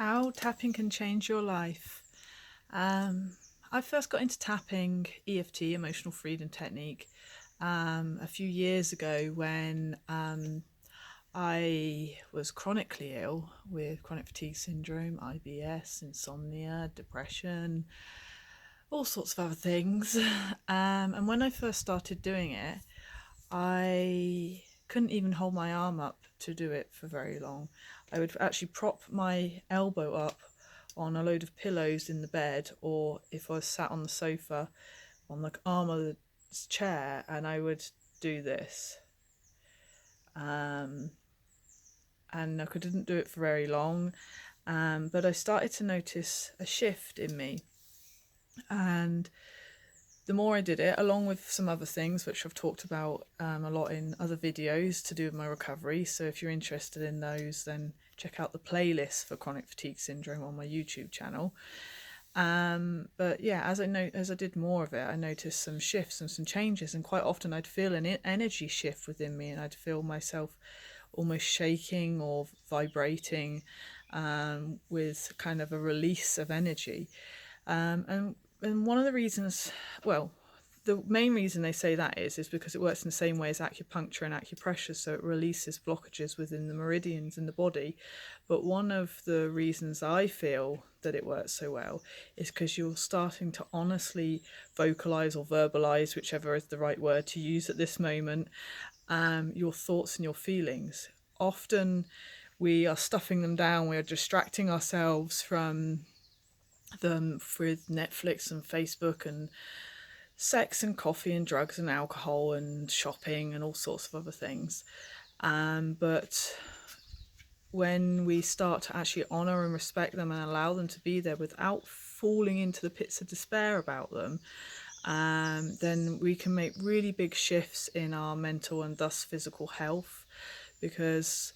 How tapping can change your life. Um, I first got into tapping EFT, emotional freedom technique, a few years ago when I was chronically ill with chronic fatigue syndrome, IBS, insomnia, depression, all sorts of other things. And when I first started doing it, I couldn't even hold my arm up to do it for very long. I would actually prop my elbow up on a load of pillows in the bed, or if I was sat on the sofa on the arm of the chair, and I would do this. Um, and I didn't do it for very long, but I started to notice a shift in me. And the more I did it, along with some other things which I've talked about a lot in other videos to do with my recovery. So if you're interested in those, then check out the playlist for chronic fatigue syndrome on my YouTube channel. But yeah, as I did more of it, I noticed some shifts and some changes, and quite often I'd feel an energy shift within me, and I'd feel myself almost shaking or vibrating, with kind of a release of energy. And one of the reasons, well, the main reason they say that is because it works in the same way as acupuncture and acupressure, so it releases blockages within the meridians in the body. But one of the reasons I feel that it works so well is because you're starting to honestly vocalize or verbalize, whichever is the right word to use at this moment, your thoughts and your feelings. Often we are stuffing them down, we are distracting ourselves from them with Netflix and Facebook and sex and coffee and drugs and alcohol and shopping and all sorts of other things. But when we start to actually honour and respect them and allow them to be there without falling into the pits of despair about them, then we can make really big shifts in our mental and thus physical health, because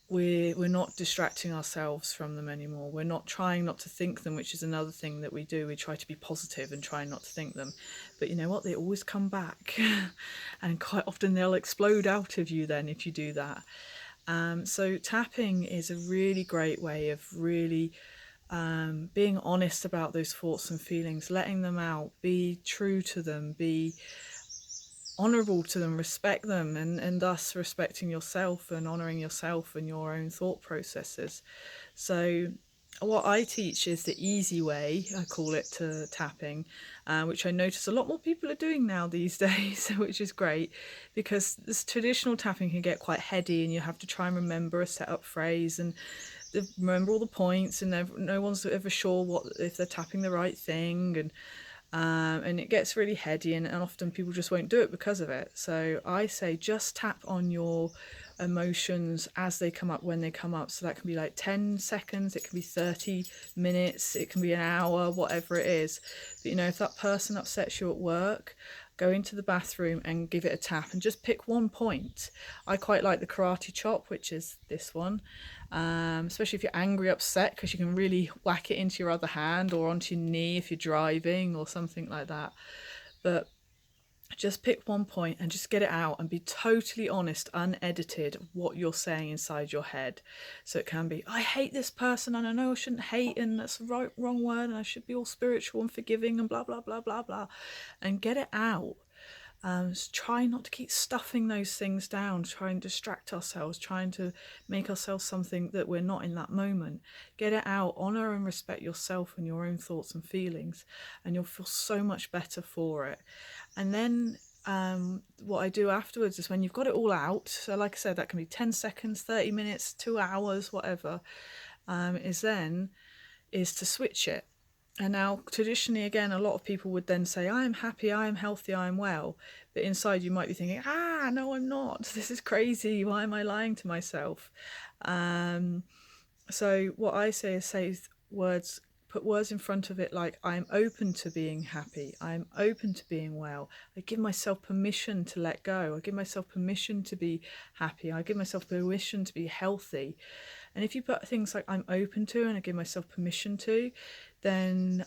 we're not distracting ourselves from them anymore. We're not trying not to think them, which is another thing that we do. We try to be positive and try not to think them, but you know what, they always come back and quite often they'll explode out of you then if you do that. So tapping is a really great way of really being honest about those thoughts and feelings, letting them out, be true to them, be honourable to them, respect them, and thus respecting yourself and honouring yourself and your own thought processes. So what I teach is the easy way, I call it, to tapping, which I notice a lot more people are doing now these days, which is great, because this traditional tapping can get quite heady and you have to try and remember a set up phrase and remember all the points, and no one's ever sure what if they're tapping the right thing, and it gets really heady, and often people just won't do it because of it. So I say just tap on your emotions as they come up, when they come up. So that can be like 10 seconds, it can be 30 minutes, it can be an hour, whatever it is. But you know, if that person upsets you at work, go into the bathroom and give it a tap and just pick one point. I quite like the karate chop, which is this one, especially if you're angry, upset, because you can really whack it into your other hand or onto your knee if you're driving or something like that. But just pick one point and just get it out and be totally honest, unedited, what you're saying inside your head. So it can be, I hate this person and I know I shouldn't hate, and that's the wrong word, and I should be all spiritual and forgiving and blah blah blah blah blah, and get it out. Try not to keep stuffing those things down, try and distract ourselves, trying to make ourselves something that we're not in that moment. Get it out, honour and respect yourself and your own thoughts and feelings, and you'll feel so much better for it. And then what I do afterwards is, when you've got it all out, so like I said, that can be 10 seconds, 30 minutes, 2 hours, whatever, is to switch it. And now, traditionally, again, a lot of people would then say, I am happy, I am healthy, I am well. But inside you might be thinking, no, I'm not. This is crazy. Why am I lying to myself? So what I say is put words in front of it, like, I am open to being happy. I am open to being well. I give myself permission to let go. I give myself permission to be happy. I give myself permission to be healthy. And if you put things like I'm open to and I give myself permission to, then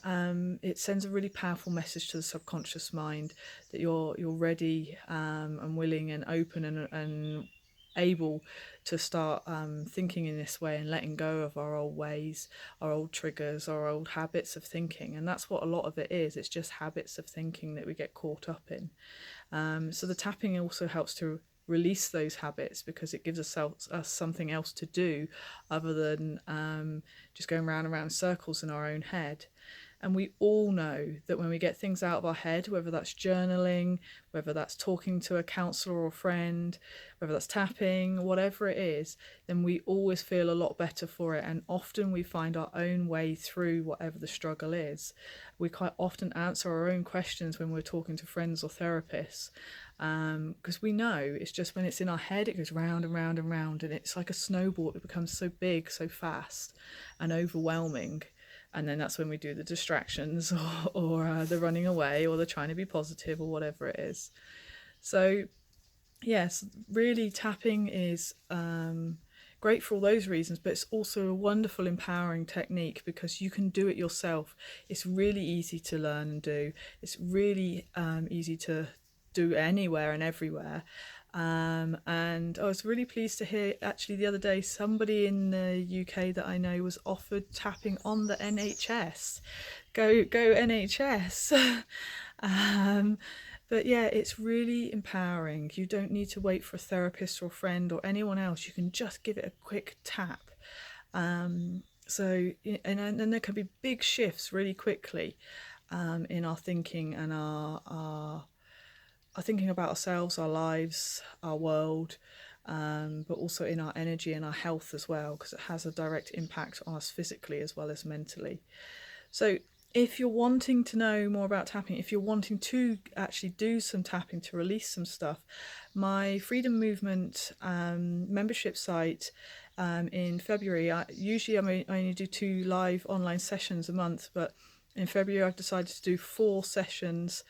it sends a really powerful message to the subconscious mind that you're ready and willing and open and able to start thinking in this way and letting go of our old ways, our old triggers, our old habits of thinking. And that's what a lot of it is. It's just habits of thinking that we get caught up in. So the tapping also helps to release those habits, because it gives us something else to do other than just going round and round in circles in our own head. And we all know that when we get things out of our head, whether that's journaling, whether that's talking to a counsellor or friend, whether that's tapping, whatever it is, then we always feel a lot better for it. And often we find our own way through whatever the struggle is. We quite often answer our own questions when we're talking to friends or therapists, because we know it's just when it's in our head, it goes round and round and round, and it's like a snowball. It becomes so big, so fast and overwhelming. And then that's when we do the distractions or the running away or the trying to be positive or whatever it is. So yes, really tapping is great for all those reasons, but it's also a wonderful empowering technique because you can do it yourself. It's really easy to learn and do. It's really easy to do anywhere and everywhere. And I was really pleased to hear actually the other day somebody in the UK that I know was offered tapping on the NHS. Go NHS. But yeah, it's really empowering. You don't need to wait for a therapist or a friend or anyone else. You can just give it a quick tap. So and there can be big shifts really quickly in our thinking and our thinking about ourselves, our lives, our world, but also in our energy and our health as well, because it has a direct impact on us physically as well as mentally. So if you're wanting to know more about tapping, if you're wanting to actually do some tapping to release some stuff, my Freedom Movement membership site in February, I only do 2 live online sessions a month, but in February I've decided to do 4 sessions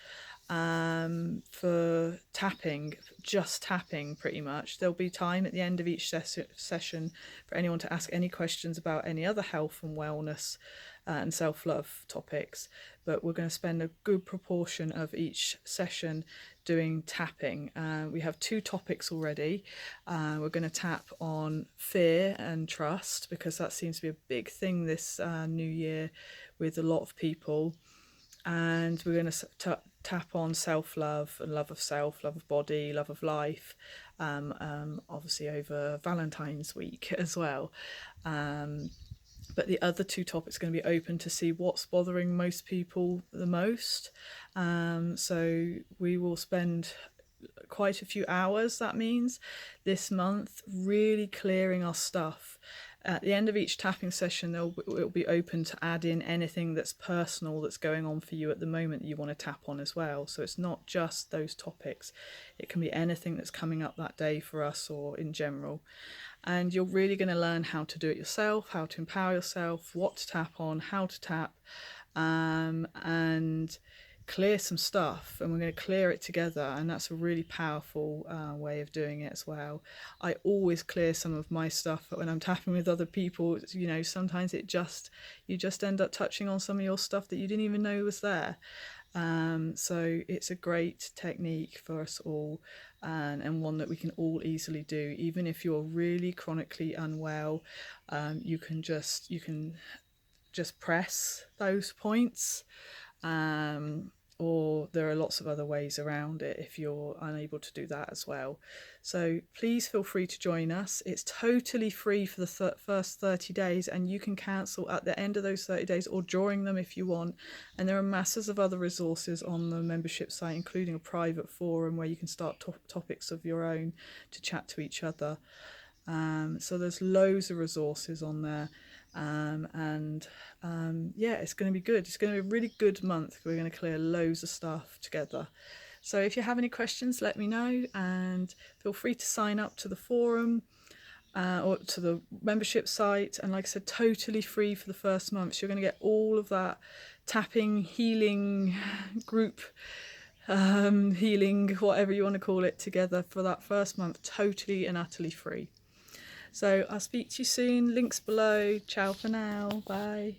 for tapping, just tapping pretty much. There'll be time at the end of each session for anyone to ask any questions about any other health and wellness and self-love topics, but we're going to spend a good proportion of each session doing tapping. We have 2 topics already. We're going to tap on fear and trust, because that seems to be a big thing this new year with a lot of people. And we're going to tap on self-love and love of self, love of body, love of life, obviously over Valentine's week as well. But the other 2 topics are going to be open to see what's bothering most people the most. So we will spend quite a few hours, that means, this month really clearing our stuff. At the end of each tapping session, it will be open to add in anything that's personal that's going on for you at the moment that you want to tap on as well. So it's not just those topics. It can be anything that's coming up that day for us or in general. And you're really going to learn how to do it yourself, how to empower yourself, what to tap on, how to tap, and clear some stuff. And we're going to clear it together, and that's a really powerful way of doing it as well. I always clear some of my stuff when I'm tapping with other people. You know, sometimes you just end up touching on some of your stuff that you didn't even know was there. So it's a great technique for us all, and one that we can all easily do. Even if you're really chronically unwell, you can just press those points, or there are lots of other ways around it if you're unable to do that as well. So please feel free to join us. It's totally free for the first 30 days, and you can cancel at the end of those 30 days or during them if you want. And there are masses of other resources on the membership site, including a private forum where you can start topics of your own to chat to each other. So there's loads of resources on there. Yeah, it's going to be good. It's going to be a really good month. We're going to clear loads of stuff together. So if you have any questions, let me know, and feel free to sign up to the forum or to the membership site. And like I said, totally free for the first month. So you're going to get all of that tapping, healing, group healing, whatever you want to call it, together for that first month, totally and utterly free. So I'll speak to you soon. Links below. Ciao for now. Bye.